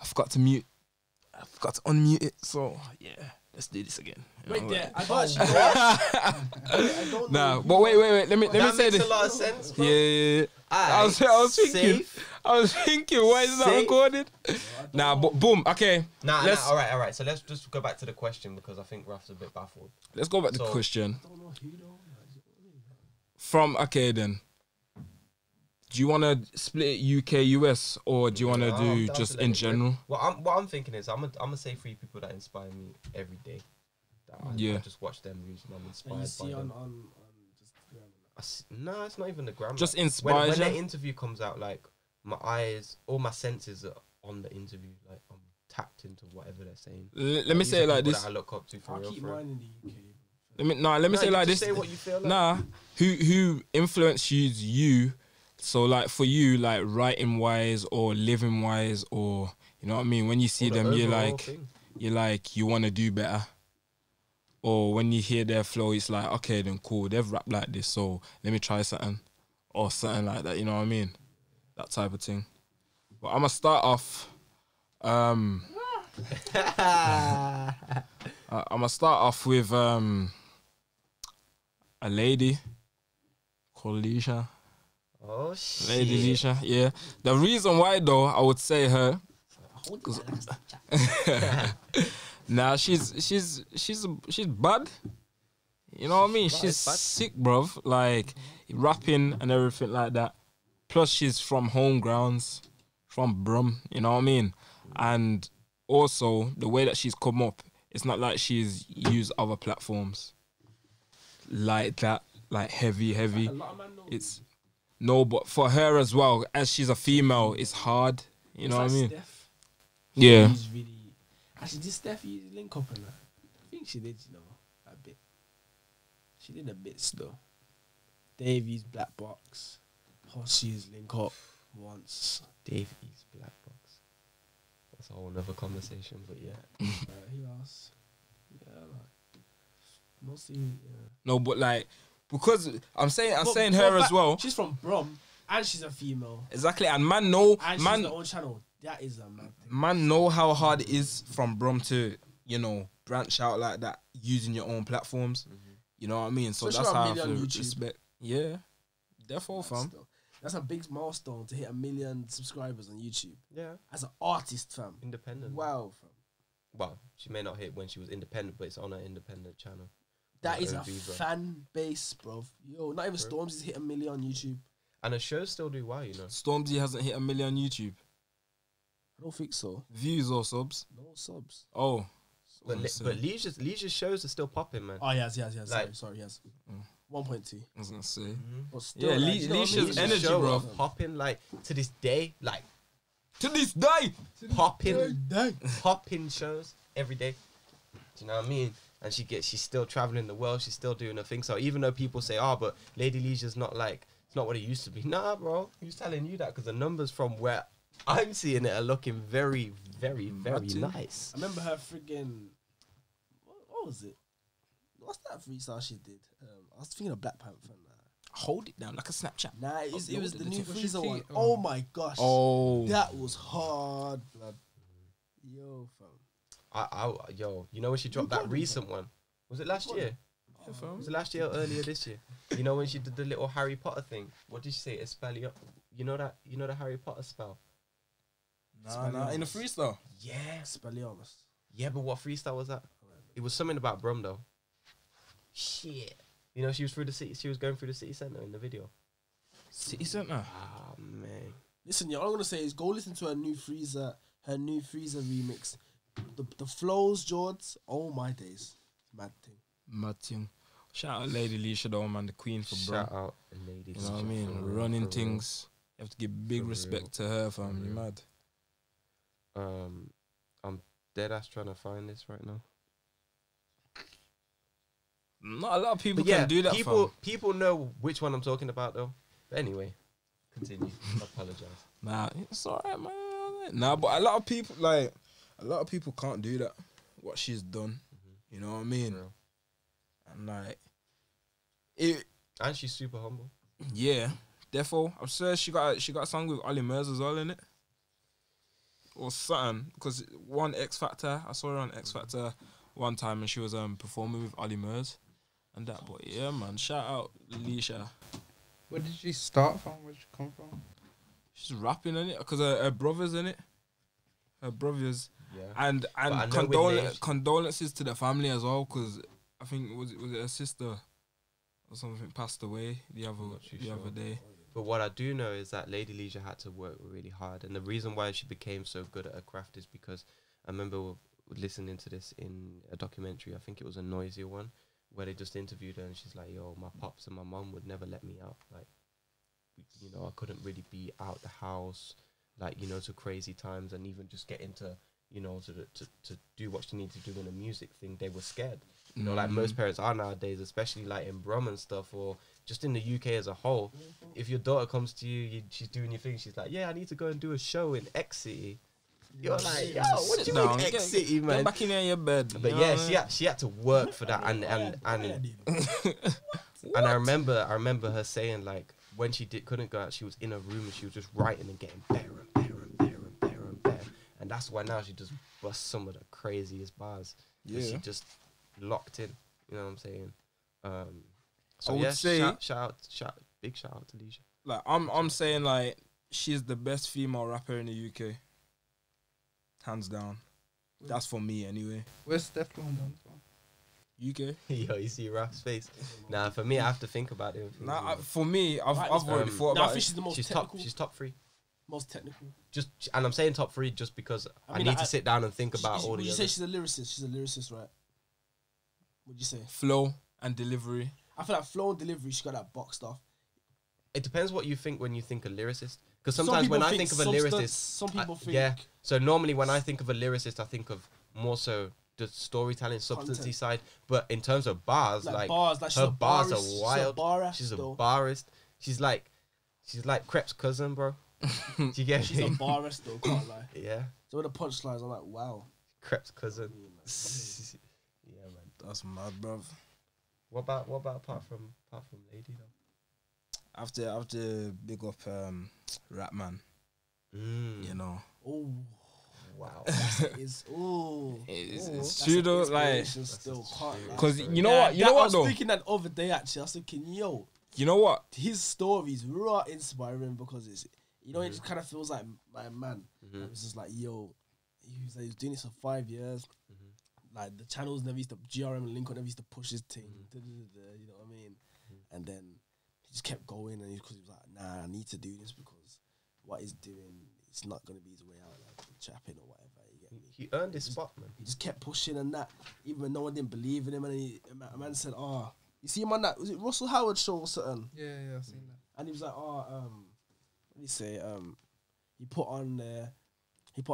I forgot to mute. I forgot to unmute it. So yeah, let's do this again. Wait there, I don't know. Nah, but wait. Let me say this. That makes a lot of sense, bro. Yeah. I was thinking, why is that recorded? Nah, but boom. Okay. Nah, all right. So let's just go back to the question because I think Raf's a bit baffled. Let's go back to the question. Okay then. Do you want to split it UK, US, or do you want to do just in general? Well, what I'm thinking is I'm gonna say 3 people that inspire me every day. I just watch them news and I'm inspired by them. No, it's not even the grammar. Just inspired. When the interview comes out, like my eyes, all my senses are on the interview. Like I'm tapped into whatever they're saying. Let me say it like this. That I look up to for real. Keep mine in the UK. Let me say it like this. Say what you feel like. Nah, who influences you? So like for you, like writing wise or living wise, or you know what I mean. When you see them, you want to do better. Or when you hear their flow, it's like, okay, then cool, they've rapped like this, so let me try something. Or something like that, you know what I mean? That type of thing. But I'm going to start off... I'm going to start off with a lady called Leshurr. Oh, shit. Lady Leshurr, yeah. The reason why, though, I would say her... Nah, she's bad. You know what I mean? She's sick, bruv. Like rapping and everything like that. Plus, she's from home grounds, from Brum. You know what I mean? And also the way that she's come up, it's not like she's used other platforms like that, like heavy. It's no, but for her as well, as she's a female, it's hard. You know what I mean? Steph. Yeah. She's really. Actually, did Steph link up in that? I think she did, a bit. She did a bit still. Dave used Black Box. Hossie's link up once. Dave used Black Box. That's a whole other conversation, but yeah. Who else? Yeah, like mostly. Yeah. No, but like because I'm saying her as well. She's from Brum and she's a female. Exactly, and she's on her own channel. That is a mad thing. Man know how hard it is from Brum to, branch out like that using your own platforms. Mm-hmm. You know what I mean? So that's how I feel respect. Yeah. Therefore, fam. That's a big milestone to hit 1 million subscribers on YouTube. Yeah. As an artist, fam. Independent. Wow, fam. Well, she may not hit when she was independent, but it's on her independent channel. That is a fan base, bro. Yo, not even Stormzy's hit 1 million on YouTube. And her shows still do well, Stormzy hasn't hit 1 million on YouTube. I don't think so. Views or subs? No subs. Oh. But Leshurr's shows are still popping, man. Oh, yes. Like, sorry, yes. 1.2. I was going to say. Mm-hmm. But still, yeah, Leshurr's energy, bro. Popping, like, to this day. Popping shows every day. Do you know what I mean? And she's still traveling the world. She's still doing her thing. So even though people say, but Lady Leshurr's not like, it's not what it used to be. Nah, bro. Who's telling you that? Because the numbers from where I'm seeing it are looking very, very, very nice. I remember her friggin'... What was it? What's that freestyle she did? I was thinking of Black Panther. Hold it down like a Snapchat. Nah, it was the new freestyle one. Oh my gosh. Oh. That was hard, blood. Yo, fam. You know when she dropped that recent one? Was it last year? Was it last year or earlier this year? You know when she did the little Harry Potter thing? What did she say? Expelliarmus. You know the Harry Potter spell? Nah, in the freestyle. Yeah. Expelliarmus. Yeah, but what freestyle was that? It was something about Brum though. Shit. She was through the city. She was going through the city centre in the video. City centre. Ah man. Listen, all I'm gonna say is go listen to her new Freezer remix. The flows, Jords. Oh my days. Mad thing. Shout out Lady Leshurr, though, man, the queen for Brum. Shout out Lady Leshurr. You know what I mean? Running things. You have to give big respect to her, fam. You mad? I'm dead ass trying to find this right now. Not a lot of people can do that. People know which one I'm talking about though. But anyway, continue. I apologize. Nah, it's alright, man. Nah, but a lot of people can't do that. What she's done, you know what I mean? Real. And and she's super humble. Yeah, therefore, I'm sure she got a song with Ollie Murs as well in it. or something. Because one X Factor, I saw her on X Factor one time, and she was performing with Ollie Murs and that. But yeah, man, shout out Leshurr. Where did she start from? Where did she come from? She's rapping in it because her brother's in it. Her brothers. Yeah. And condolences to the family as well, because I think was it her sister or something passed away the other day. But what I do know is that Lady Leshurr had to work really hard, and the reason why she became so good at her craft is because I remember listening to this in a documentary. I think it was a Noisy one where they just interviewed her, and she's like, "Yo, my pops and my mum would never let me out. Like, you know, I couldn't really be out the house, like, you know, to crazy times, and even just get into, you know, to do what she needed to do in a music thing. They were scared, you know, like most parents are nowadays, especially like in Brum and stuff, or just in the UK as a whole. If your daughter comes to you, she's doing your thing, she's like, yeah, I need to go and do a show in X City. You're like, yo, what do you mean X City, man? Get back in there in your bed. But yeah, she had to work for that, and I remember her saying, like, when she couldn't go out, she was in a room and she was just writing and getting better and better and better and better and better. And that's why now she just busts some of the craziest bars. Yeah, she just locked in. You know what I'm saying? So I would yeah, say big shout out to Leshurr. Like I'm saying, like, she's the best female rapper in the UK, hands down. That's for me anyway. Where's Steph going down from? UK. Yo, you see Raf's face. Nah, for me, I have to think about it. Nah, for me, I've already thought about I think it. she's the most She's technical. she's top 3. Most technical. And I'm saying top 3 just because I need to sit down and think about all the Would you others. say she's a lyricist? She's a lyricist, right? Would you say? Flow and delivery. I feel like flow and delivery, she got that box stuff. It depends what you think when you think a lyricist. Because sometimes when I think of a lyricist, some people think. Yeah. So normally when I think of a lyricist, I think of more so the storytelling, substancy side. But in terms of bars, like her bars are wild. She's a barist. She's like Crep's cousin, bro. Do you get She's a barist though, can't lie. Yeah. So with the punchlines, I'm like, wow. Crep's cousin. Yeah, man. That's mad, bruv. What about apart from Lady though? I have to big up Rapman. You know. Oh. Wow. It's true though, like, because you know what I was though. thinking that other day actually. I was thinking, yo, you know what? his story's raw inspiring because it's, you know, it just kind of feels like my man. It was just like, yo, he was doing this for 5 years. Like the channels never used to, GRM and Lincoln never used to push his thing. You know what I mean? And then he just kept going, and because he was like, nah, I need to do this because what he's doing, it's not gonna be his way out, like chapping or whatever. You get me? He earned his spot, man. He just kept pushing and that, even when no one didn't believe in him. And a man said, "Oh, you see him on that? Was it Russell Howard show or something?" Yeah, I've seen that. And he was like, "Oh, what did he say? He put on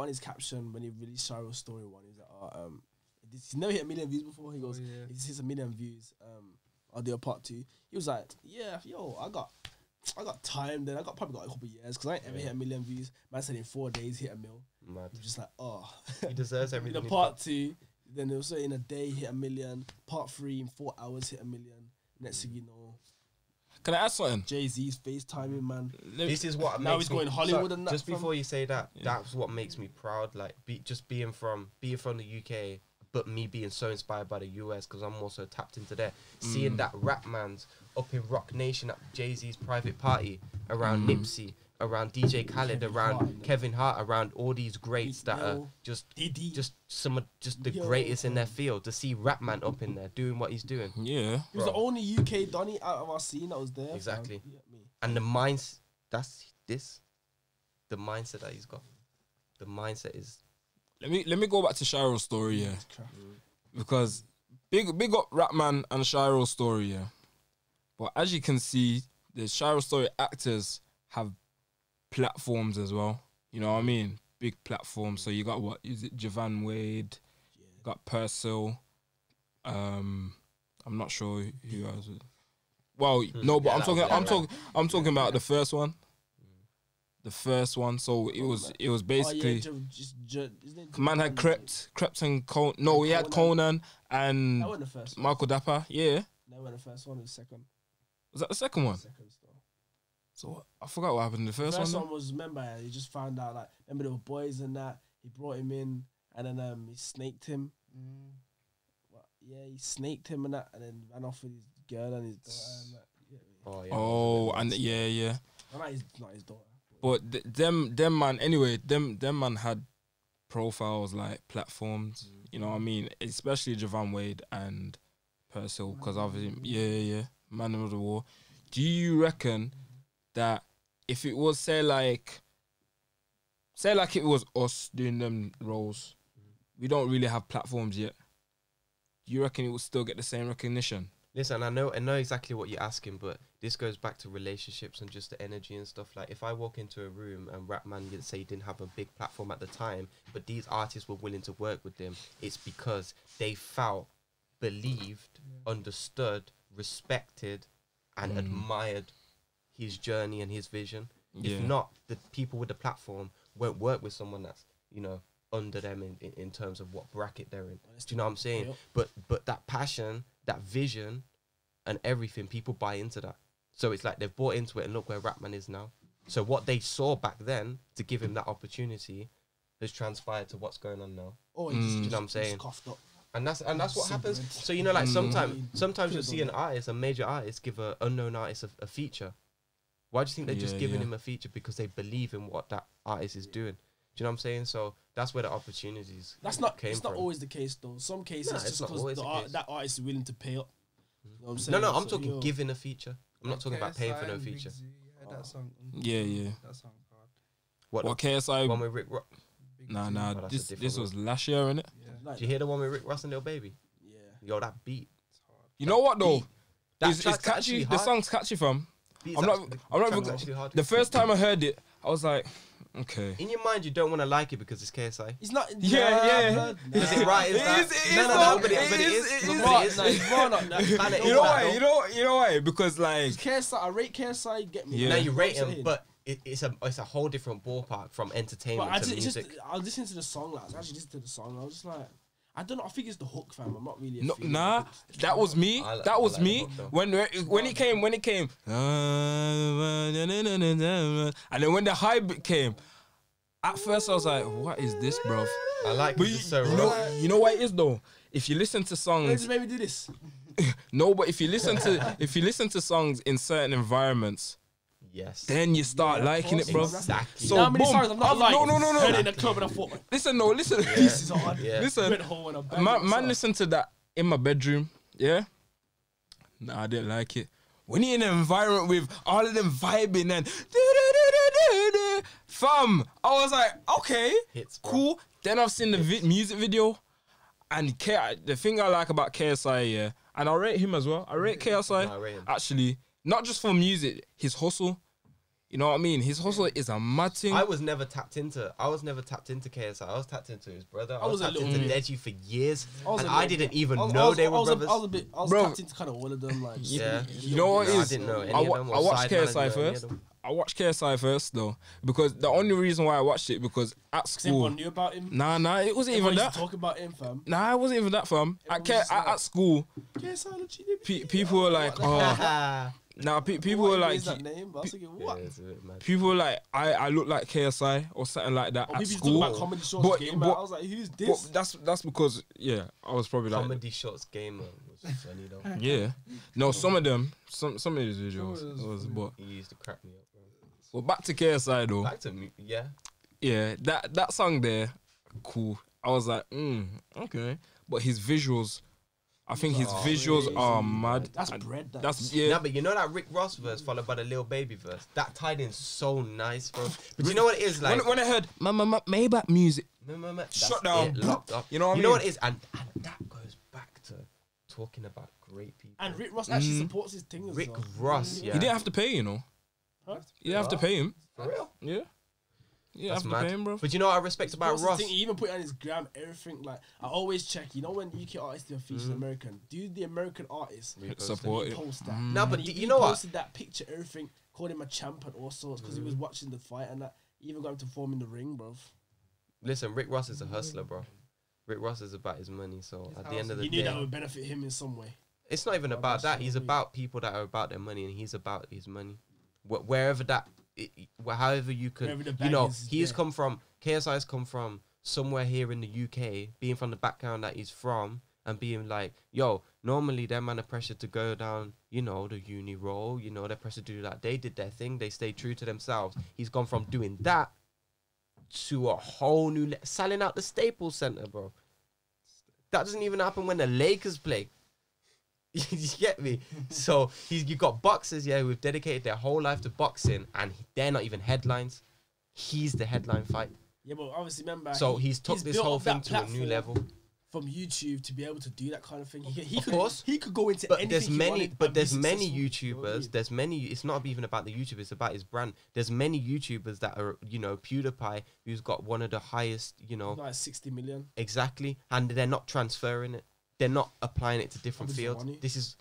his caption when he released Shiro's story one. He was like, "Oh, he's never hit 1 million views before." He goes, "He's hit 1 million views. I'll do a part 2." He was like, "Yeah, yo, I got time then. Probably got a couple of years because I ain't ever hit 1 million views." Man said in 4 days hit 1 mil. Mad. He was just like, oh. He deserves In everything. the part 2, then they also in a day hit 1 million. Part 3 in 4 hours hit 1 million. Next thing you know, Can I ask something? Jay-Z's FaceTiming, man. This is what Now makes he's going Hollywood and that. Just before you say that, that's what makes me proud. Like, being from the UK, but me being so inspired by the US because I'm also tapped into there. Seeing that Rapman's up in Rock Nation at Jay-Z's private party around Nipsey, around DJ Khaled, around Kevin Hart, around all these greats that are just some of the greatest in their field. To see Rapman up in there doing what he's doing. Yeah. He was the only UK Donny out of our scene that was there. Exactly. Fam. You get me? And the mindset that he's got. The mindset is. Let me go back to Shiro's story, yeah. Because big up Rapman and Shiro's story, yeah. But as you can see, the Shiro story actors have platforms as well. You know what I mean? Big platforms. So you got Javan Wade, you got Purcell. I'm not sure who else. Well, no, but I'm talking about the first one. The first one, so it was basically man had Krept and Conan. No, he had Conan and That wasn't the first one. Michael Dapper. Yeah, That wasn't the first one. It was the second. was that the second one? Second still. So I forgot what happened in the first one. First one was, remember, he just found out, like, remember there were boys and that. He brought him in, and then he snaked him. He snaked him and that, and then ran off with his girl and his daughter. And that. Oh, yeah. Oh, and yeah. Well, not his daughter. But them man. Anyway, them man had profiles like platforms. You know what I mean? Especially Javon Wade and Purcell, because obviously, yeah, man of the war. Do you reckon that if it was say like it was us doing them roles, we don't really have platforms yet? Do you reckon it would still get the same recognition? Listen, I know exactly what you're asking, but this goes back to relationships and just the energy and stuff. Like, if I walk into a room and Rapman, you'd say, didn't have a big platform at the time, but these artists were willing to work with them, it's because they felt, believed, understood, respected, and admired his journey and his vision. Yeah. If not, the people with the platform won't work with someone that's, under them in terms of what bracket they're in. Do you know what I'm saying? Yep. But that passion, that vision, and everything, people buy into that. So it's like they've bought into it, and look where Rapman is now. So what they saw back then to give him that opportunity has transpired to what's going on now. Oh, Do you know what I'm saying? Coughed up. And that's what happens. Bread. So like sometimes you'll see an artist, a major artist, give an unknown artist a feature. Why do you think they're just giving him a feature? Because they believe in what that artist is doing. Do you know what I'm saying? So that's where the opportunities It's not from. always the case though. Some cases No, it's it's just not always the because case. that artist is willing to pay up. You know what I'm saying? No, I'm So, talking giving a feature. I'm not talking about paying for no KSI and feature. Big Z, that song. Yeah. That song hard. What KSI? One with Rick Ross. Big Nah. Z. Oh, that's a This different was last year, innit? Yeah. Like, Did you hear the one with Rick Ross and Lil Baby? yeah. Yo, that beat. It's hard. You know what though? That It's track's catchy. actually The hard. song's catchy, fam. Beat's I'm not track's even. actually hard. The first time I heard it, I was like, okay. In your mind, you don't want to like it because it's KSI. He's not. Yeah. Is it right? Is that? It is, No, though. but it It is. is, But it it is. is. Bro, not that. Kinda You is know that, why? though. You know why? Because like, KSI, I rate KSI. You get me? Yeah. No, you rate You know what I'm him, saying? but it's a whole different ballpark from entertainment But to music. I was listening to the song. Like, I was actually listening to the song. I was just like, I don't know. I think it's the hook, fam. I'm not really. no, fan. nah, that was me. I like- That was I like me. the hook, though. When it came, and then when the high bit came, at first I was like, what is this, bruv? I like But it. It's so you raw. know what it is though. If you listen to They songs, just made me do this. no, but if you listen to songs in certain environments, Yes. then you start Yeah, of liking it, bro. course. Exactly. So You know how many boom. songs I'm not like? No. Heard it in the club and I thought, Listen. this is hard. Yeah. Listen. Went home and I banged Man it. listened to that in my bedroom, yeah? Nah, I didn't like it. When you're in an environment with all of them vibing and fam, I was like, okay, Hits, bro. cool. Then I've seen the music video, and the thing I like about KSI, yeah, and I rate him as well. I rate KSI, I rate him. actually, not just for music, his hustle. You know what I mean? His hustle is a mad thing. I was never tapped into KSI. I was tapped into his brother. I was was a tapped little into bit. Deji for years, was and a I little didn't bit. even I was- know they were brothers. I was Bro. tapped into kind of all of them. Like, Yeah. You know what it I is? didn't know any I of them. or watched Sideman, I KSI didn't know any of first. them. I watched KSI first though, because the only reason why I watched it because at everyone school. knew about him. Nah, it wasn't Everyone even used to that. talk about him, fam. Nah, it wasn't even that, fam. Everyone was just like- At school, KSI legit. people were like, oh, nah, people were like, that name? But I was thinking, what? Yeah, it's a bit mad. people were like, I look like KSI or something like that Or at people used to school. talk about comedy shows. But- Game, but- I was like, who's But this? that's because I was probably like, Comedy Shots Gamer was funny though. yeah. No, some of them, some of these videos Some of it was, but He used to crack me up, bro. well, back to KSI though. Back to me, yeah. Yeah, that song there, cool. I was like, okay. But his visuals, I think his visuals are mad. That's And bread. That's Yeah, yeah. but you know that Rick Ross verse followed by the Lil Baby verse? That tied in so nice, bro. But you know what it is like? When I heard Maybach music, That's Shut down. it, locked up. You know what I You know mean? what it is? And that goes back to talking about great people. And Rick Ross actually supports his thing as Rick well. Ross, yeah. he didn't have to pay, Huh? You didn't have to pay him. For real? Yeah. You That's have to mad. pay him, bro. But you know what I respect about Ross' Ross? thing, he even put it on his gram, everything. Like, I always check. You know when UK artists do a feature American, do the American artist Support it. post that? No, but And you know what? posted that picture, everything, called him a champ and all sorts because he was watching the fight and that. He even got him to form in the ring, bro. Listen, Rick Ross is a hustler, bro. Rick Ross is about his money, so at the end of the He knew that day, would benefit him in some way. it's not even about that. He's about people that are about their money, and he's about his money. Wherever that, however you Wherever the can, bag is, he's yeah. come from. KSI's come from somewhere here in the UK, being from the background that he's from, and being like, yo, normally they're man are pressured to go down, you know, the uni role, you know, they're pressured to do that. They did their thing. They stayed true to themselves. He's gone from doing that to a whole new selling out the Staples Center, bro. That doesn't even happen when the Lakers play. You get me? So you got boxers, yeah, who've dedicated their whole life to boxing, and they're not even headlines. He's the headline fight. Yeah, but obviously remember. So he's took this whole thing to a new level. From YouTube to be able to do that kind of thing, Of course, he could go into. But anything there's he many, wanted but and be there's many successful. YouTubers. You know what I mean? There's many. It's not even about the YouTuber. It's about his brand. There's many YouTubers that are, you know, PewDiePie, who's got one of the highest, you know, Like 60 million. exactly, and they're not transferring it. They're not applying it to different Obviously fields. money. This is,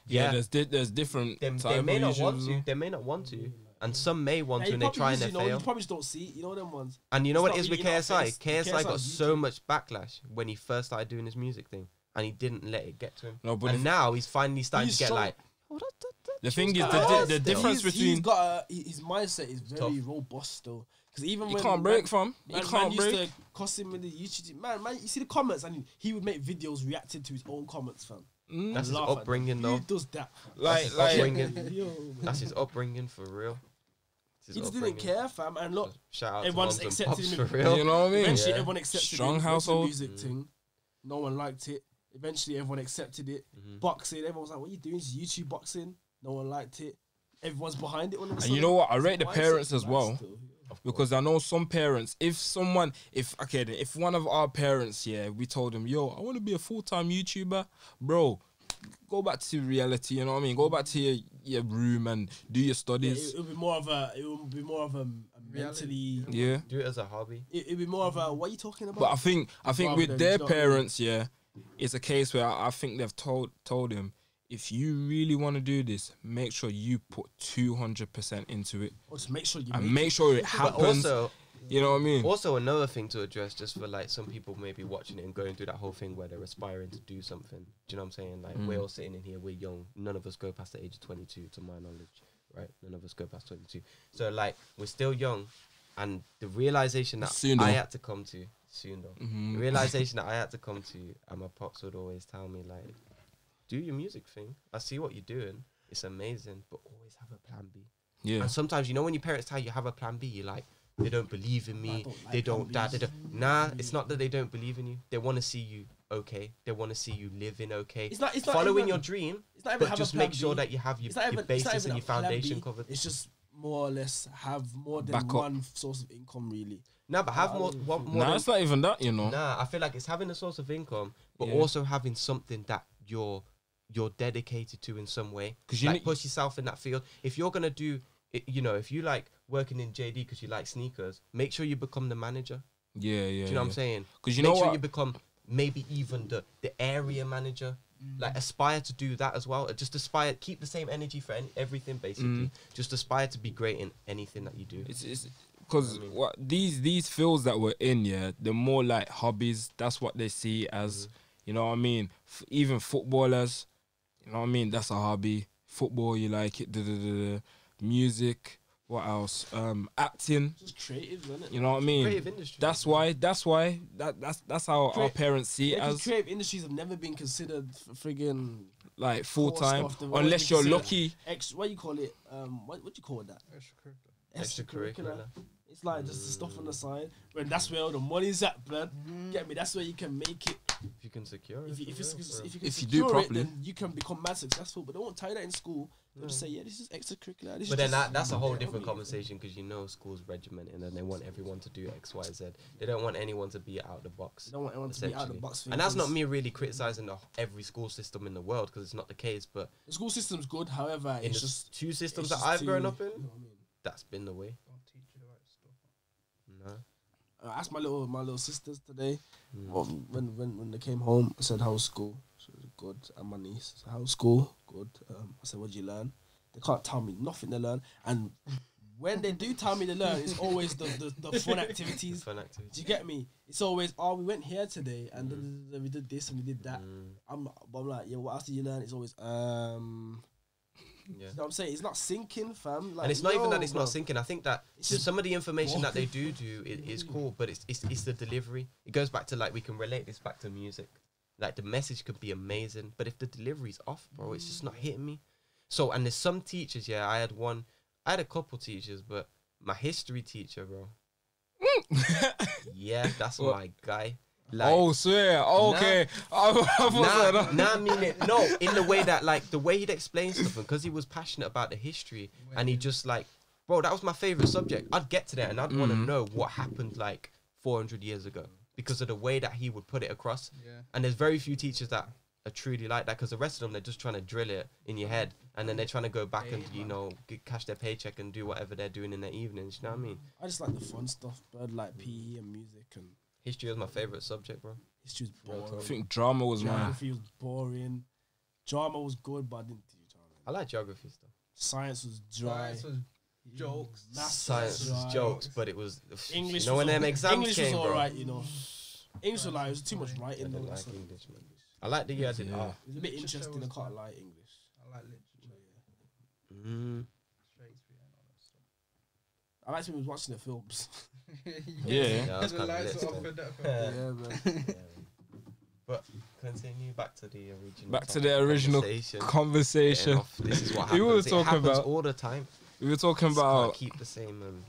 Yeah, yeah. there's different. They type may of not want YouTubers, to. though. They may not want to, and some may want to, Yeah, and they try and they you know, fail. you probably just don't see it. You know them ones. And you know It's what it not is with really in our KSI? face. KSI got KSI so YouTube. much backlash when he first started doing his music thing, and he didn't let it get to him. No, but And now he's finally starting He's to get strong. like, the thing is, got the still. difference he's between got his mindset is very Tough. robust still. Because even you when can't break from. You man can't used break. to cuss him in the YouTube. Man, you see the comments, and he would make videos reacting to his own comments, fam. that's his Laugh at them. upbringing though. Who does that? Like, his like, upbringing. Yo, That's his upbringing for real. It's his he just didn't upbringing. care, fam. And look, Shout out everyone's to moms and accepted pops him. for real. you know what I mean? Eventually, Yeah. everyone accepted Strong it. Went to the household. music thing. No one liked it. Eventually, everyone accepted it. Mhm. Boxing, everyone was like, "What are you doing? It's YouTube boxing." No one liked it. Everyone's behind it. All of a And sudden. you know what? I It's rate the mindset parents as right well. still. Because I know some parents, if one of our parents, yeah, we told them, yo, I want to be a full-time YouTuber, bro, go back to reality, you know what I mean? Go back to your room and do your Yeah, studies. it would be more of a mentally. Yeah. Do it as a hobby. It'd be more of a, what are you talking about? But I think Rather with than, their you know what I mean? parents, yeah, it's a case where I think they've told him, if you really want to do this, make sure you put 200% into it. Or just make sure you And make sure it But happens. also, You know what I mean? also another thing to address, just for like some people maybe watching it and going through that whole thing where they're aspiring to do something. Do you know what I'm saying? Like we're all sitting in here, we're young. None of us go past the age of 22, to my knowledge, right? None of us go past 22. So like we're still young, and the realization that Soon, though. I had to come to soon though, Mhm. the realization that I had to come to, and my pops would always tell me like, do your music thing. I see what you're doing. It's amazing, but always have a plan B. Yeah. And sometimes, you know, when your parents tell you have a plan B, you're like, they don't believe in me. I don't like They don't. plan That. They don't. Nah, it's not that they don't believe in you. They want to see you okay. They want to see you living okay. It's not Following even- your dream, It's not even but have just a plan make sure B. that you have your, It's not even, your it's not basis even and a your plan foundation B. covered. It's just more or less have more than Back up. one source of income, really. No, but have I more. don't What think- more? Nah, than- it's not even that, you know. Nah, I feel like it's having a source of income, but Yeah. also having something that you're dedicated to in some way. 'Cause you Like need- push yourself in that field. If you're gonna do, you know, if you like working in JD because you like sneakers, make sure you become the manager. Yeah, yeah. Do you know what I'm saying? 'Cause you make know sure what? you become maybe even the area manager. Like aspire to do that as well. Just aspire, keep the same energy for everything basically. Just aspire to be great in anything that you do. It's because what these fields that we're in, yeah, they're more like hobbies. That's what they see as, you know what I mean. Even footballers, you know what I mean. That's a hobby. Football, you like it. Music. What else? Acting. Just creative, isn't it? You know what I mean. Creative industry. That's why that's how our parents see it Yeah, 'cause as creative industries have never been considered friggin' like full time, stuff. They've always unless been you're considered lucky. what you call it? What do you call that? Extracurricular. It's like just the stuff on the side. When that's where all the money's at, blood. Get me? That's where you can make it. If you can secure it. If you for real, for real. can If you do secure properly. it, then you can become mad successful. But they won't tell you that in school. They'll just say, yeah, this is extracurricular. This But is then just that's a whole different hobby. conversation because you know schools regimented and they want everyone to do X, Y, Z. They don't want anyone to be out the box. They don't want anyone to be out of the essentially. box. And that's not because me really criticizing every school system in the world because it's not the case. But The school system's good, however, in it's the just two systems it's that just I've grown too- up in, you know what I mean? that's been the way. No. I asked my little sisters today Mm. when they came home. I said, "How's school?" She was good. And my niece, said, "How's school?" Good. I said, "What'd you learn?" They can't tell me nothing to learn. And when they do tell me to learn, it's always the fun activities. Fun Do activity. you get me? It's always, oh, we went here today and we did this and we did that. Mm. I'm like, yeah, what else did you learn? It's always Yeah. You know what I'm saying? It's not sinking, fam. Like, And it's not even that it's bro. not sinking. I think that It's just just some of the information that they do is cool, but it's the delivery. It goes back to, like, we can relate this back to music. Like, the message could be amazing, but if the delivery's off, bro, it's just not hitting me. So, and there's some teachers, yeah, I had a couple teachers, but my history teacher, bro. Yeah, that's my guy. Like, oh, swear. Okay. I mean it. No, in the way that, like, the way he'd explain stuff, and because he was passionate about the history, and he just, like, bro, that was my favorite subject. I'd get to that, and I'd want to know what happened, like, 400 years ago, because of the way that he would put it across. Yeah. And there's very few teachers that are truly like that, because the rest of them, they're just trying to drill it in your head, and then they're trying to go back and, you know, cash their paycheck and do whatever they're doing in their evenings. You know what I mean? I just like the fun stuff, but like PE and music and History was my favorite subject, bro. history was I boring. think drama was mine. Geography was boring. Drama was good, but I didn't do drama. I like geography stuff. Science was dry. Science was jokes. Maths Science was dry. jokes, but it was English. You know, was when them al- exams English came, was bro. alright, you know. English was like it was too much I writing. didn't Though, like so English, man. I like the year I did Yeah. art. it was a bit Literature interesting. I was can't fun. lie English. I like literature, Mm. Shakespeare, and all that stuff. I liked when we was watching the films. Yeah. that's The kinda lights lit are off still. in that Yeah. film. man. But continue back to the original. Back to the original Getting conversation. off. This is what We happens. were It talking happens about- all the time. We were talking Just about. can't keep the same.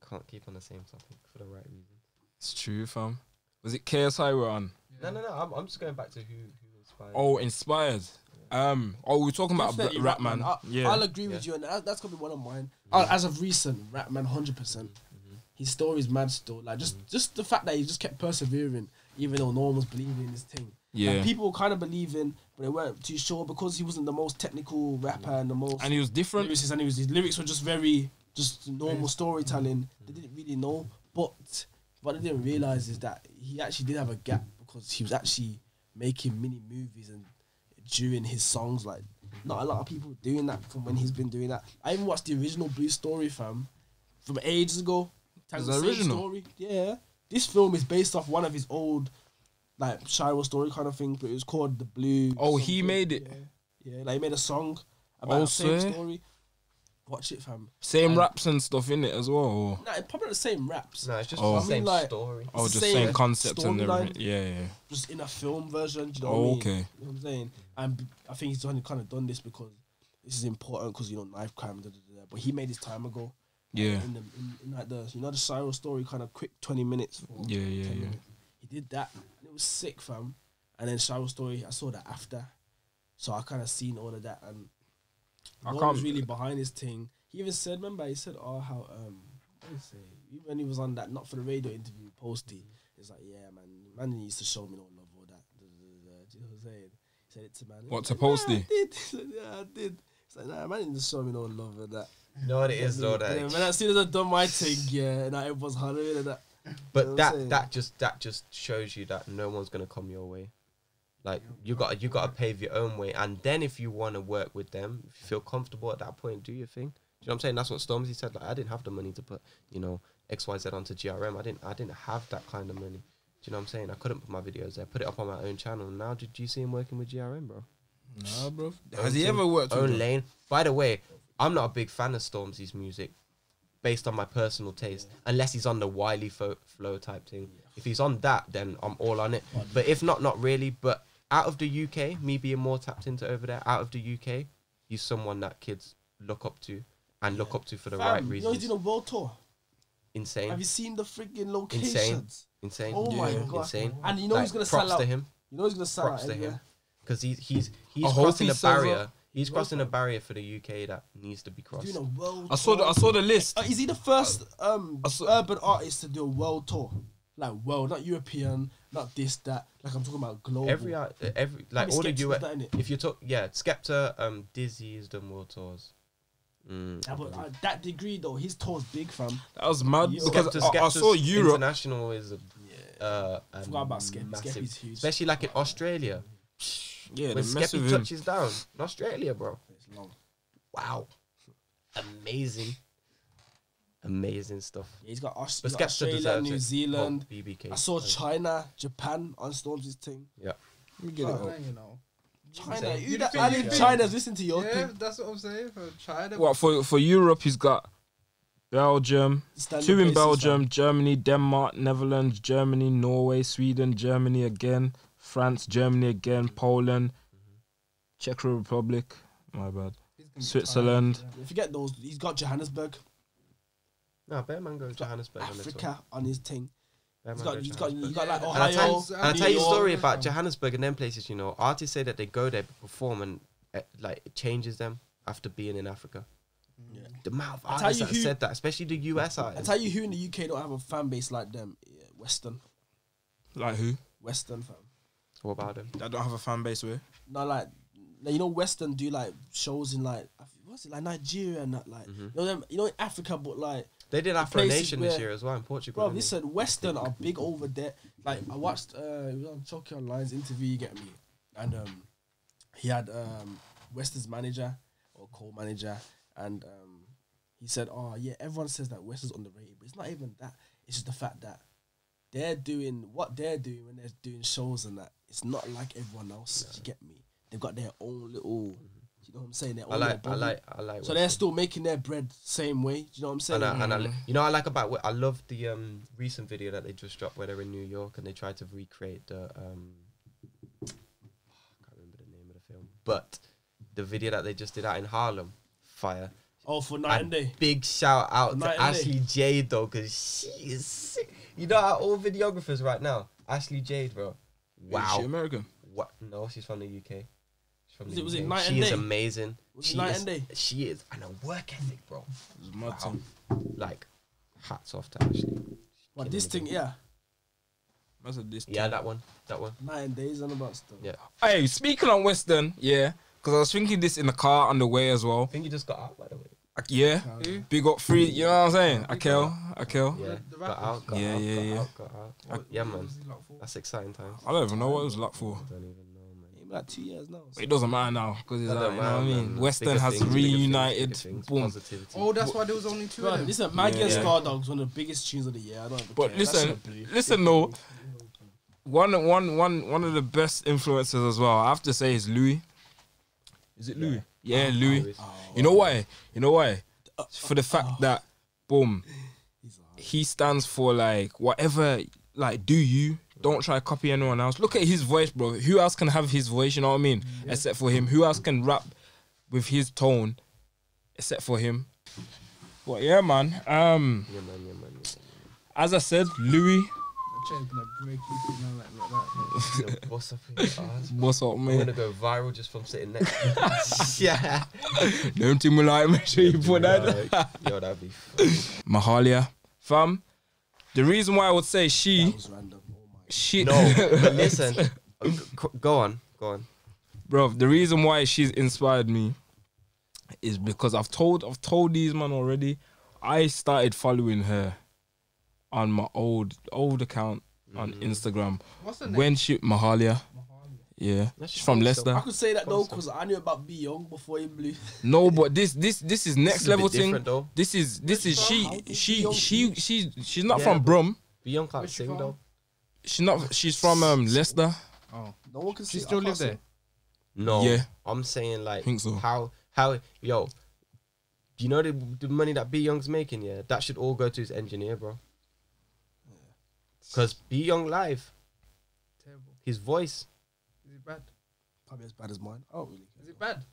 Can't keep on the same topic for the right reason. It's true, fam. Was it KSI we're on? No. I'm just going back to who inspired. Oh, inspired. We're talking about Definitely Rapman. Yeah. I'll agree with you, and that's gonna be one of mine. As of recent, Rapman, 100%. His story's mad still. Like just the fact that he just kept persevering, even though no one was believing in his thing. Yeah. Like, people were kind of believing, but they weren't too sure because he wasn't the most technical rapper and the most. And he was different. Lyricist, and his lyrics were just very normal storytelling. They didn't really know, but what they didn't realize is that he actually did have a gap because he was actually making mini movies and during his songs. Like, not a lot of people doing that from when he's been doing that. I even watched the original Blue Story, fam, from ages ago. Is the that same original? story. Yeah, this film is based off one of his old, like, Shiro story kind of thing, but it was called The Blue. Oh, he something. made it. Yeah, like he made a song about the same Also? story. Watch it, fam. Same raps and stuff in it as well. Or, Nah, it's probably the same raps. No, it's just Oh. the I mean, same like- story. oh, It's the just same same concept and storyline. everything. Yeah. Just in a film version. Do you know Oh, what I mean? okay. You know what I'm saying? And I think he's kind of done this because this is important because, you know, knife crime. But he made his time ago. Yeah. In like the the Shiro story, kind of quick 20 minutes. For Yeah, 10 yeah. minutes. He did that. And it was sick, fam. And then Shiro story, I saw that after, so I kind of seen all of that, and I no one can't- was really behind his thing. He even said, remember, he said, "Oh, how what did he say? Even when he was on that Not for the Radio interview, Posty, it's like, yeah, man needs to show me no love or that." Do you know what I'm saying? He said it to man. What, He to was like, Posty? "Nah, I did." He said, "Yeah, I did." It's like, nah, man needs to show me no love or that. You know what it is though, And then that when as soon as I done my thing, yeah, and it was harder and that. but You know what I'm that just shows you that no one's gonna come your way. Like you gotta pave your own way, and then if you want to work with them, if you feel comfortable at that point, do your thing. Do you know what I'm saying? That's what Stormy said. Like, I didn't have the money to put, you know, XYZ onto GRM. I didn't have that kind of money. Do you know what I'm saying? I couldn't put my videos there. Put it up on my own channel. Now, did you see him working with GRM, bro? Nah, bro. Own Has he thing, ever worked with own them? lane? By the way, I'm not a big fan of Stormzy's music, based on my personal taste. Unless he's on the Wiley flow type thing. If he's on that, then I'm all on it. But if not, not really. But out of the UK, me being more tapped into over there, out of the UK, he's someone that kids look up to and look up to for the right Fam, you know reasons. he's doing a world tour. Insane. Have you seen the freaking locations? Insane. Oh my god! Insane. And you know he's gonna props sell out. to him. You know he's gonna sell Props out to him. everywhere. Because he's I hope crossing he a sells barrier. out. He's crossing a barrier for the UK that needs to be He's crossed. doing a world. I saw the list. Is he the first saw- urban artist to do a world tour? Like world, not European, not this that. Like I'm talking about global. Every like Maybe all the Skepta US. does that, innit? If you talk, yeah, Skepta, Dizzy's done world tours. Yeah, but that degree though, his tour's big, fam. That was mad Yeah. because I saw Skepta's Europe. International is a Forgot about Skep. massive, Skep is huge. especially like in Australia. Yeah, When they mess with Skeppy him. touches down in Australia, bro. It's long. Wow, amazing stuff. Yeah, he's got, But he's got Skepta Australia, deserves New it. Zealand. Oh, BBK. I saw China, Japan on Stormzy's thing. Yeah. Let me get it Oh, up. you know. China, saying? who that? I think China's listening to your Yeah, thing. that's what I'm saying. For China. What for Europe? He's got Belgium, Standard 2 in places, Belgium, fam. Germany, Denmark, Netherlands, Germany, Norway, Sweden, Germany again, France, Germany again, Poland, Czech Republic. My bad. He's gonna be Switzerland. tired, If you get those, he's got Johannesburg, No, Bear Man goes Johannesburg on this one. Africa on his thing. Bear He's Man got, goes he's got, Johannesburg. he's got like Yeah, And I tell Ohio. you, and I New tell you a York. story about Johannesburg and them places. You know, artists say that they go there, perform, and like it changes them after being in Africa. Yeah. The amount of I tell artists you that who- said that, especially the US I artists. tell you who in the UK don't have a fan base like them. Yeah, Western, Like who? Western fam. What about them? I don't have a fan base with. No, like you know, Western do like shows in like what's it like Nigeria and that like you know them, you know in Africa, but like They did Afro places Nation this where- year as well in Portugal. bro, didn't listen, Western are big over there. Like I watched it was on Chucky Online's interview, you get me, and he had Western's manager or co-manager, and he said, oh yeah, everyone says that Western's underrated, but it's not even that. It's just the fact that they're doing what they're doing when they're doing shows and that. It's not like everyone else. You get me? They've got their own little. You know what I'm saying? Their own I little bubble. like. So Western. they're still making their bread same way. Do you know what I'm saying? You know, I like about. I love the recent video that they just dropped where they're in New York and they tried to recreate the. I can't remember the name of the film, but the video that they just did out in Harlem, fire. Oh, for night and day. Big shout out Night to and Ashley Jade though, because she is sick. You know, our all videographers right now, Ashley Jade, bro. Wow. Is she American? What? No, she's from the UK. She's from the Was it UK. Night she and is Day? amazing. Was it She Night is, and Day? She is, and a work ethic, bro. It's mad Wow. thing. Like, hats off to Ashley. What this thing? Yeah, That's a this. Yeah, that one. night and days and about stuff. Yeah. Hey, speaking on Western, yeah, because I was thinking this in the car on the way as well. I think you just got out, by the way. Yeah, big up free. You know what I'm saying? Akel. Yeah, The got rappers. out, got Yeah, out, yeah, got yeah. out, got out. Yeah, man. Was he like for? That's exciting times. I don't even know what it was luck for. I don't even know, man. Maybe like 2 years now. It doesn't matter now because it's That like, don't you know what I matter, mean. man. Western Bigger has things, bigger things, reunited. bigger things, Boom. Positivity. Oh, that's why there was only two Bro, of them. listen, Maggie and Yeah. Star Dogs one of the biggest tunes of the year. I don't. But care. listen, That's not listen though. One of the best influences as well. I have to say is Louis. Is it Louis? Yeah, Louis. You know why? You know why? For the fact that, boom, he stands for like whatever. Like, do you? Don't try to copy anyone else. Look at his voice, bro. Who else can have his voice? You know what I mean? Except for him. Who else can rap with his tone? Except for him. But yeah, man. Yeah, man, yeah, man. As I said, Louis. The chain's gonna break you, you know, like that. Yo, boss up in your ass. What's up, I'm man? gonna go viral just from sitting next to you. Yeah. Don't think me like. Make sure you put that. Yo, that'd be funny. Mahalia, fam. The reason why I would say she, That was random. Oh my. she, No, but listen. Go on. bro. The reason why she's inspired me is because I've told these man already. I started following her on my old account on Instagram What's the name? when she Mahalia. Yeah, That's she's from cool Leicester. I could say that though because I knew about B Young before he blew. No, but this is next This is a level bit thing. different, though. This is she's not Yeah, from but- Brum. Beyond can't Where's she sing from? though. She's from Leicester. Oh, No one can she say. still I live can't say. there. No, Yeah. I'm saying like Think so. how yo. You know the money that B Young's making, yeah, that should all go to his engineer, bro. Because B Young live, Terrible. his voice, Is it bad? Probably as bad as mine. Oh really? Is it bad?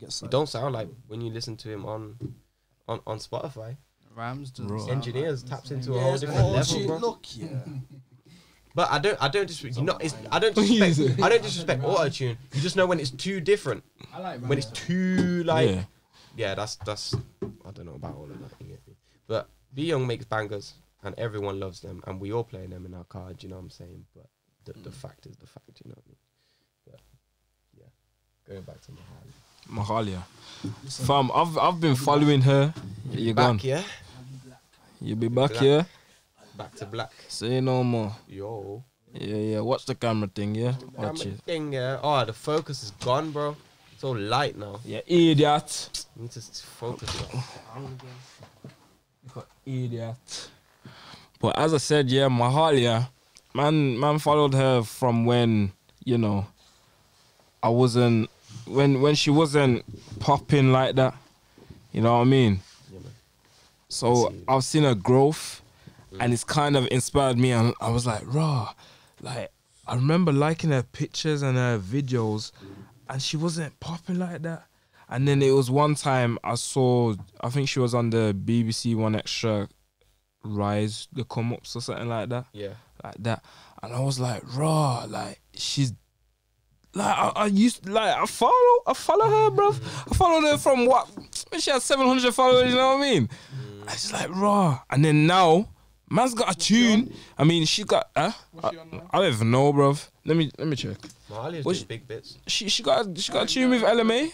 Get it signed. don't sound like when you listen to him on Spotify. Rams doesn't Bro. sound Engineers like the taps same. into a Yeah, whole it's different all level, tune. bro. Look, yeah. But I don't disrespect. You know, I don't disrespect auto tune. You just know when it's too different. I like When it's too like Yeah. yeah, that's I don't know about all of that. You get me? But B Young makes bangers, and everyone loves them, and we all play them in our car. Do you know what I'm saying? But the fact is the fact. You know what I mean? But yeah, going back to Mahalia. Mahalia. Fam, I've been following her. You're gone. Back, yeah. You'll be back Black. here. Back to black. Say no more. Yo. Yeah. Watch the camera thing, yeah? Watch Camera it. thing, yeah. Oh, the focus is gone, bro. It's all light now. Yeah, idiot. You need to focus it. Idiot. But as I said, yeah, Mahalia, man followed her from when, you know, I wasn't when she wasn't popping like that. You know what I mean? Yeah, man. So I've seen her growth, and it's kind of inspired me. And I was like, raw, like I remember liking her pictures and her videos, and she wasn't popping like that. And then it was one time I think she was on the BBC One Extra Rise, the come ups or something like that. Yeah. Like that. And I was like, raw, like she's like I used like I follow her, bruv. I followed her from what when she had 700 followers, you know what I mean? I was like, raw. And then now, man's got a tune. I mean, she got What's she on now? I don't even know, bruv. Let me check. Mahalia's What's doing big bits. She got a tune with LMA.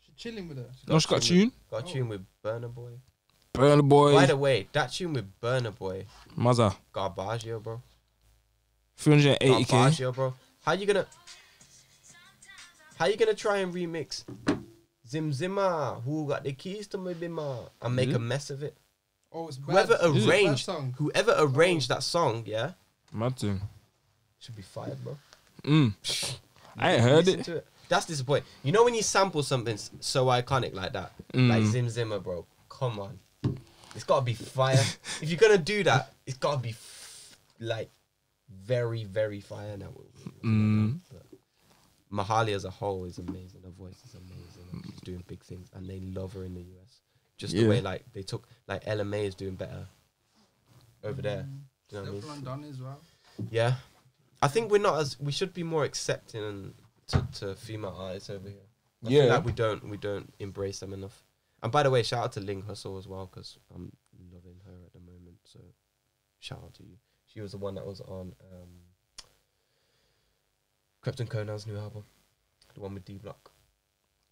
She's chilling with her. No, she got a tune. Got a tune with Burna Boy. Burna Boy. By the way, that tune with Burna Boy, Mazza. Garbaggio, bro. 380k. Garbaggio, bro. How you gonna try and remix Zim Zimmer, who got the keys to my bimmer, and make a mess of it? Oh, it's bad. Whoever arranged that song, yeah, Mad thing. should be fired, bro. I ain't heard Listen it. to it. That's disappointing. You know when you sample something so iconic like that, like Zim Zimmer, bro. Come on, it's gotta be fire. If you're gonna do that, it's gotta be like very, very fire now. But Mahalia as a whole is amazing. Her voice is amazing. And she's doing big things, and they love her in the US. Just the way like they took like LMA is doing better over there. Do you know what I mean? Steph London as well. Yeah, I think we should be more accepting to female artists over here. I feel like we don't embrace them enough. And by the way, shout out to Ling Hustle as well, because I'm loving her at the moment. So shout out to you. She was the one that was on Krypton Conan's new album, the one with D Block.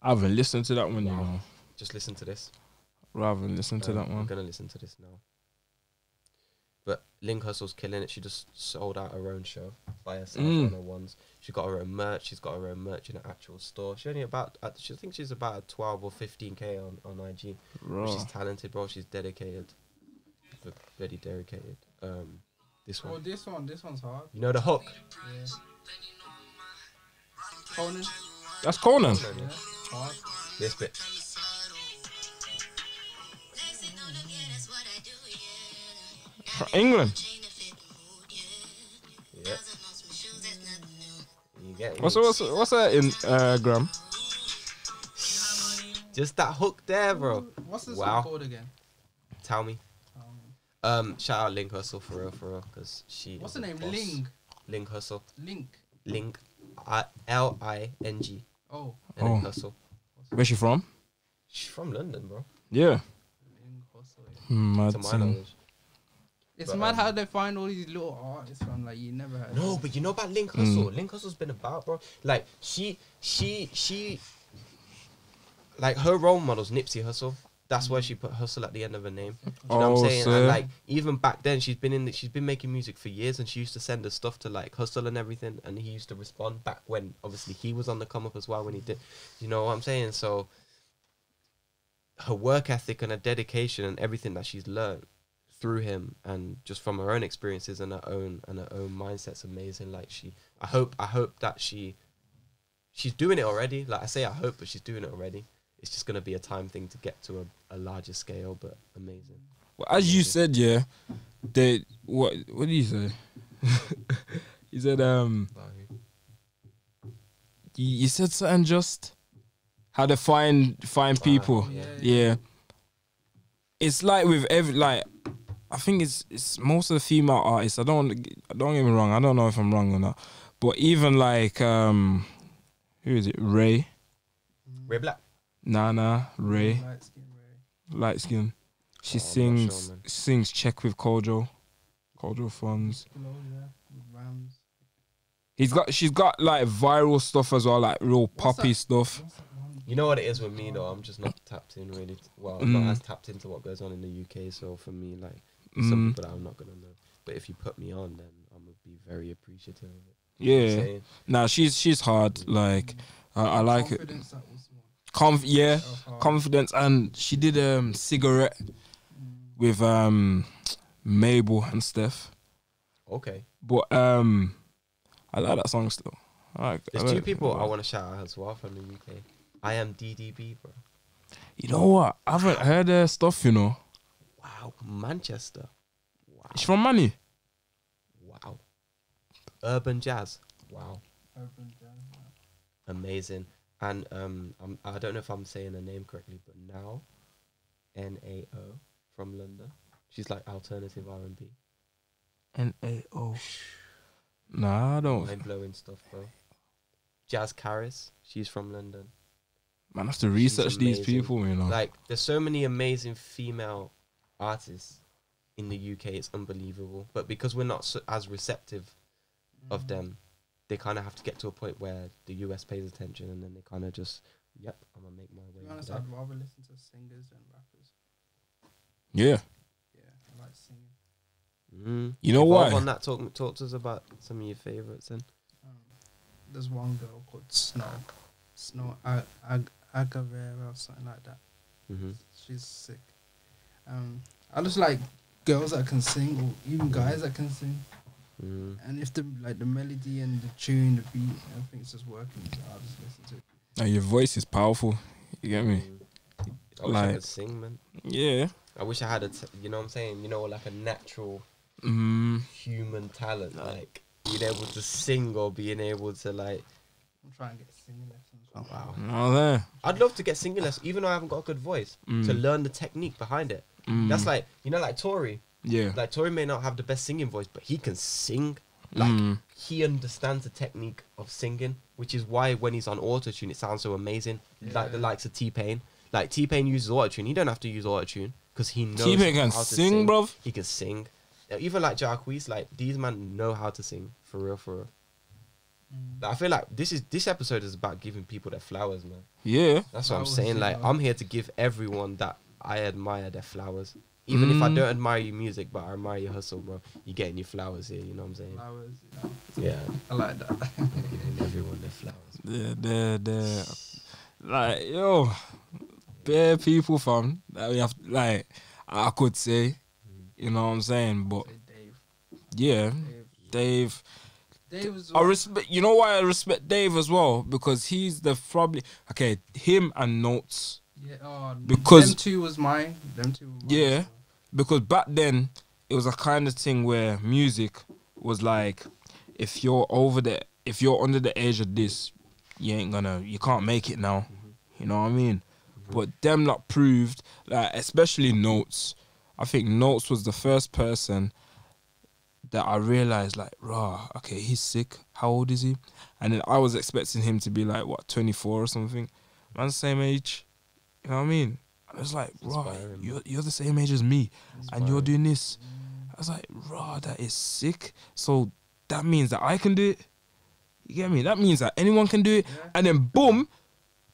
I haven't listened to that one, you know. Just listen to this. Rather than listen to that I'm one. gonna listen to this now. But Ling Hustle's killing it. She just sold out her own show by herself on her ones. She got her own merch. She's got her own merch in an actual store. She only I think she's about 12 or 15k on IG. But she's talented, bro. She's dedicated. Very dedicated. This one. Oh, this one's hard. You know the hook? Yeah. Conan. That's Conan. Yeah. Hard. This bit. From England. Yeah. You get it. What's that in Graham? Just that hook there, bro. What's this Wow. one called again? Tell me. Shout out Ling Hustle for real, because she. What's is the name? a boss. Ling. Hustle. Link. Ling. Ling. Oh. And then Hustle. Where's she from? She's from London, bro. Yeah. Ling Hustle. Mad To my thing. knowledge. It's But, mad how they find all these little artists from like you never heard. No, of. but you know about Ling Hustle? Ling Hustle's been about, bro. Like, she like, her role model's Nipsey Hussle. That's why she put Hustle at the end of her name. Do you know what I'm saying? sir. And like, even back then, she's been making music for years, and she used to send her stuff to like Hustle and everything, and he used to respond back when obviously he was on the come up as well when he did. You know what I'm saying? So her work ethic and her dedication and everything that she's learned through him and just from her own experiences and her own mindset's amazing. Like, I hope that she's doing it already. Like, I say I hope, but she's doing it already. It's just gonna be a time thing to get to a larger scale, but amazing. Well, as you said, yeah, they what did you say? You said you said something just how to find people. Yeah. It's like with I think it's most of the female artists. Don't get me wrong. I don't know if I'm wrong or not, but even like who is it? Ray Black. Nana Ray. Light skin Ray. Light skin. She Oh, I'm not sings sure, man. sings Check with Kojo Funds. Hello, yeah. With Rams. She's got like viral stuff as well, like real poppy stuff. What's that one? You know what it is with me though. I'm just not tapped in really. Not as tapped into what goes on in the UK. So for me, like some people that I'm not gonna know. But if you put me on, then I'm gonna be very appreciative of it. You know what I'm Yeah. saying? Nah, she's hard. Like I like it. Confidence, that was one. Yeah, hard. confidence, and she did cigarette with Mabel and Steph. Okay. But I like that song still. There's two people I want to shout out as well from the UK. I am DDB, bro. You know what? I haven't heard their stuff, you know. Wow, Manchester. Wow. It's from Money. Wow. Urban Jazz. Wow. Urban Jazz. Amazing. And I don't know if I'm saying her name correctly, but now NAO from London. She's like alternative R&B. NAO. Nah, I don't. Mind blowing stuff, bro. Jazz Caris. She's from London. Man, I have to research these people, you know. Like, there's so many amazing female artists in the UK. It's unbelievable. But because we're not as receptive of them, they kind of have to get to a point where the US pays attention, and then they kind of just, yep, I'm gonna make my way. To be honest, into I'd rather listen to singers than rappers. Yeah. Yeah, I like singing. You know what? On that, talk to us about some of your favorites. Then There's one girl called Snow Agavera or something like that. She's sick. I just like girls that can sing, or even guys that can sing. And if the melody and the tune, the beat, everything's just working, so I'll just listen to it. And your voice is powerful. You get me? I wish I could sing, man. Yeah. I wish I had you know what I'm saying? You know, like a natural human talent, like being able to sing or being able to like. I'm trying to get singing lessons. Wow. Oh, there. I'd love to get singing lessons, even though I haven't got a good voice, to learn the technique behind it. That's like, you know, like Tory. Yeah. Like Tory may not have the best singing voice, but he can sing. Like he understands the technique of singing, which is why when he's on autotune, it sounds so amazing. Yeah. Like the likes of T-Pain. Like T-Pain uses autotune. He don't have to use autotune because he knows T-Pain can how to sing, bruv. He can sing. Even like Jacquees, like these men know how to sing for real. Like, I feel like this episode is about giving people their flowers, man. Yeah. That's what I'm saying. Like I'm here to give everyone that I admire their flowers. Even if I don't admire your music, but I admire your hustle, bro. You're getting your flowers here, you know what I'm saying? Flowers, you know. Yeah. I like that. Giving everyone their flowers. They're like, yo, bare people, fam. That we have, like, I could say, you know what I'm saying? But, Dave. yeah, Dave. Dave was. I respect, you know why I respect Dave as well? Because he's him and Notes. Yeah, because them two was mine. Yeah. Because back then, it was a kind of thing where music was like, if you're under the age of this, you can't make it now. You know what I mean? But them lot proved, like, especially Notes. I think Notes was the first person that I realized, like, rah, okay, he's sick. How old is he? And then I was expecting him to be like, what, 24 or something? Man's the same age. You know what I mean? I was like, raw, you're the same age as me, and you're doing this. I was like, raw, that is sick. So that means that I can do it. You get me? That means that anyone can do it. Yeah. And then boom,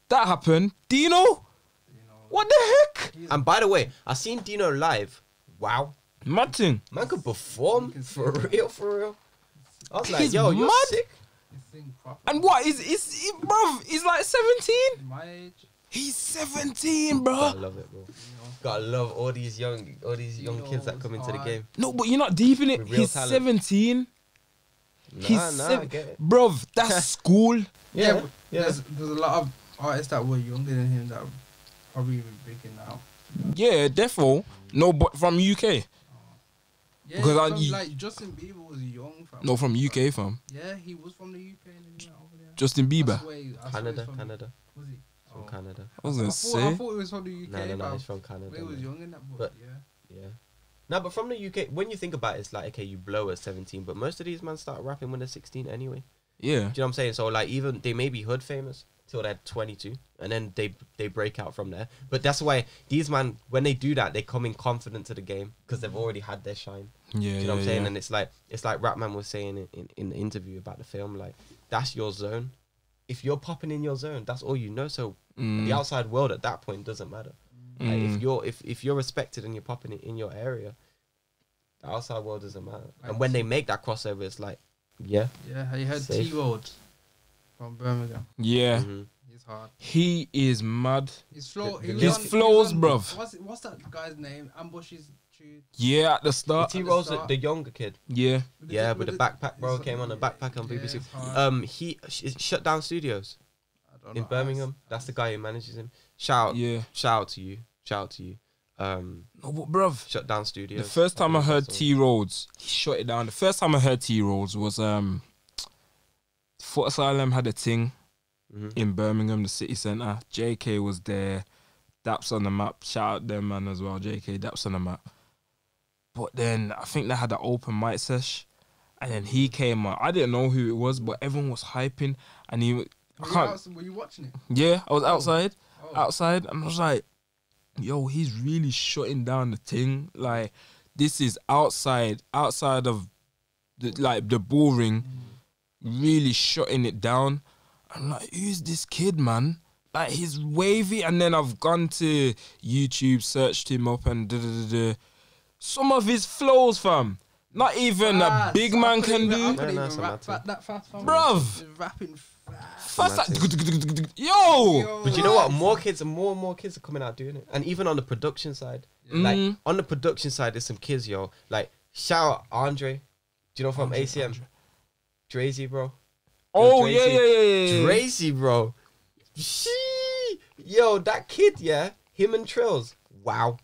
that happened. Dino? What the heck? And by the way, I seen Dino live. Wow. Mad thing. Man could perform for real. I was like, he's yo, you're mad. sick. And what is bruv? He's like 17. My age. He's 17, bro. Gotta love it, bro. Gotta love all these young kids that come into the game. No, but you're not deep in it. He's talent. 17. I get it. Bruv, that's school. Yeah. There's a lot of artists that were younger than him that are probably even bigger now. Yeah, defo. No, but from UK. Yeah, because like Justin Bieber was young. No, from UK, fam. Yeah, he was from the UK and then he went over there. Justin Bieber. Canada. Was he? From Canada. I was gonna say. I thought it was from the UK. No, he's from Canada. He was young in that, but yeah. No, but from the UK, when you think about it, it's like, okay, you blow at 17, but most of these men start rapping when they're 16 anyway. Yeah. Do you know what I'm saying? So, like, even they may be hood famous till they're 22, and then they break out from there. But that's why these man, when they do that, they come in confident to the game because they've already had their shine. Yeah, do you know what I'm saying? And it's like Rapman was saying in the interview about the film, like, that's your zone. If you're popping in your zone, that's all you know. So the outside world at that point doesn't matter. Like, if you're respected and you're popping it in your area, the outside world doesn't matter. And when they make that crossover, it's like, yeah. Yeah, you heard T-Road from Birmingham. Yeah. He's hard. He is mad. His flows, bruv. What's that guy's name? Ambush's attitude. Yeah, at the start. T Rose, the younger kid. Yeah. Yeah, with the backpack, bro, came on the backpack on BBC. He shut down studios in Birmingham. That's the guy who manages him. Shout out to you. No, but bruv, Shut down studios. the first time I heard T Rhodes, he shut it down. The first time I heard T Rhodes was Foot Asylum had a thing in Birmingham, the city centre. JK was there. Daps on the map. Shout out them man as well. JK, Daps on the map. But then I think they had an open mic sesh, and then he came on. I didn't know who it was, but everyone was hyping, and he. Were you watching it? Yeah, I was outside, and I was like, "Yo, he's really shutting down the thing. Like, this is outside of the ball ring, really shutting it down." I'm like, "Who's this kid, man?" Like, he's wavy, and then I've gone to YouTube, searched him up, and some of his flows, fam. Not even a big man can do. I couldn't even rap that fast, fam. Bruv. Rapping Fast like, yo. But you know what? More and more kids are coming out doing it. And even on the production side, like on the production side, there's some kids, yo. Like, shout out Andre. Do you know from ACM? Drazy, bro. Oh, Drazy. yeah. Drazy, bro. Yo, that kid, yeah. Him and Trills. Wow.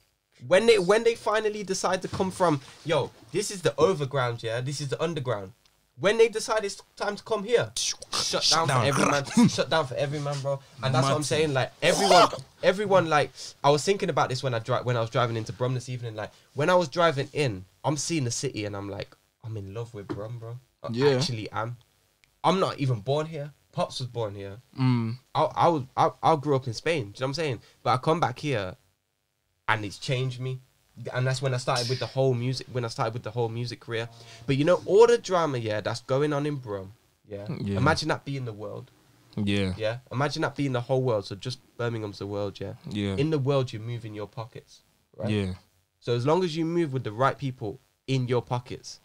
When they finally decide to come from, yo, this is the overground, yeah. This is the underground. When they decide it's time to come here, shut down for every man. Shut down for every man, bro. And that's what I'm saying. Like, everyone. Like, I was thinking about this when I was driving into Brum this evening. Like, when I was driving in, I'm seeing the city and I'm like, I'm in love with Brum, bro. I actually am. I'm not even born here. Pops was born here. I grew up in Spain. Do you know what I'm saying? But I come back here, and it's changed me. And that's when I started with the whole music. When I started with the whole music career. But you know, all the drama, that's going on in Brum. Yeah. Imagine that being the world. Yeah. Yeah. Imagine that being the whole world. So just Birmingham's the world. Yeah. Yeah. In the world, you move in your pockets. Right. Yeah. So as long as you move with the right people in your pockets,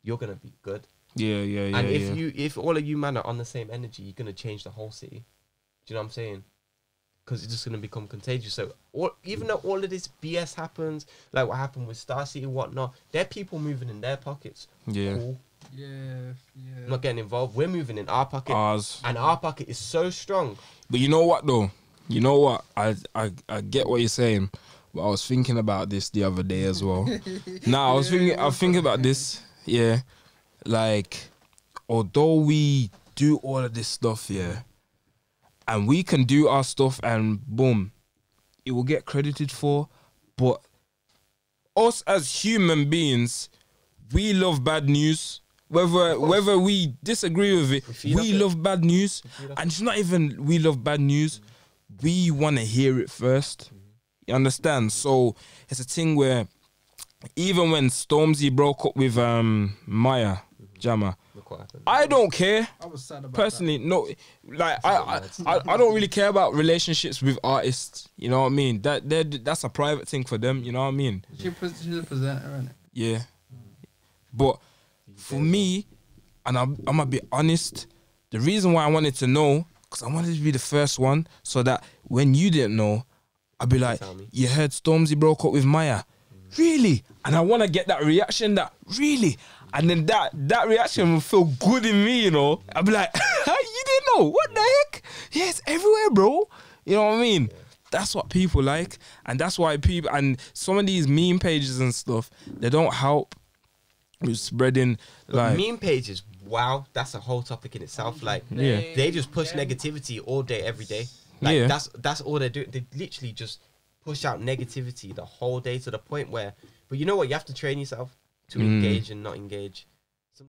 you're gonna be good. Yeah. And if all of you man are on the same energy, you're gonna change the whole city. Do you know what I'm saying? Because it's just gonna become contagious. So even though all of this BS happens, like what happened with Star City and whatnot, there are people moving in their pockets. Yeah. Cool. Yeah. I'm not getting involved. We're moving in our pocket. Ours. And our pocket is so strong. But you know what though? You know what? I get what you're saying, but I was thinking about this the other day as well. I was thinking about this. Yeah. Like, although we do all of this stuff, and we can do our stuff and boom, it will get credited for, but us as human beings, we love bad news. Whether we disagree with it, we love bad news. And it's not even we love bad news, we want to hear it first. You understand? So it's a thing where even when Stormzy broke up with Maya Jama, I don't care. I was sad about personally. No, like I don't really care about relationships with artists. You know what I mean? That's a private thing for them. You know what I mean? She's a presenter, isn't it? Yeah, but for me, and I'm gonna be honest, the reason why I wanted to know, because I wanted to be the first one, so that when you didn't know, I'd be like, you heard Stormzy broke up with Maya, really? And I want to get that reaction, that really. And then that reaction will feel good in me, you know. I'll be like, you didn't know? What the heck? Yeah, it's everywhere, bro. You know what I mean? That's what people like. And that's why people, and some of these meme pages and stuff, they don't help with spreading, like... Meme pages, wow, that's a whole topic in itself. Like, they just push negativity all day, every day. Like, that's all they do. They literally just push out negativity the whole day to the point where... But you know what? You have to train yourself to engage and not engage.